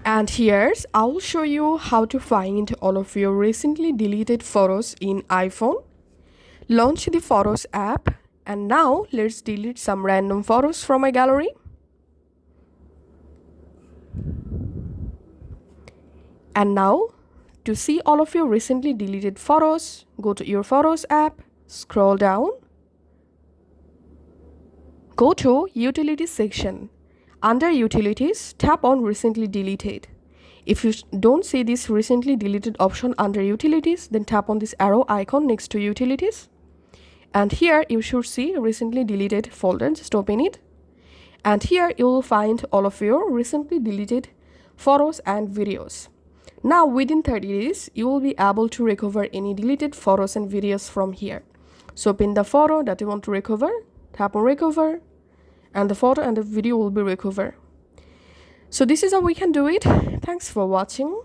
And here's I'll show you how to find all of your recently deleted photos in iPhone. Launch the Photos app, and now let's delete some random photos from my gallery. And now, to see all of your recently deleted photos, go to your Photos app, scroll down, go to Utilities section. Under Utilities, tap on Recently Deleted. If you don't see this Recently Deleted option under Utilities, then tap on this arrow icon next to Utilities. And here you should see Recently Deleted folder. Just open it. And here you will find all of your recently deleted photos and videos. Now within 30 days, you will be able to recover any deleted photos and videos from here. So pin the photo that you want to recover, tap on Recover, and the photo and the video will be recovered. So this is how we can do it. Thanks for watching.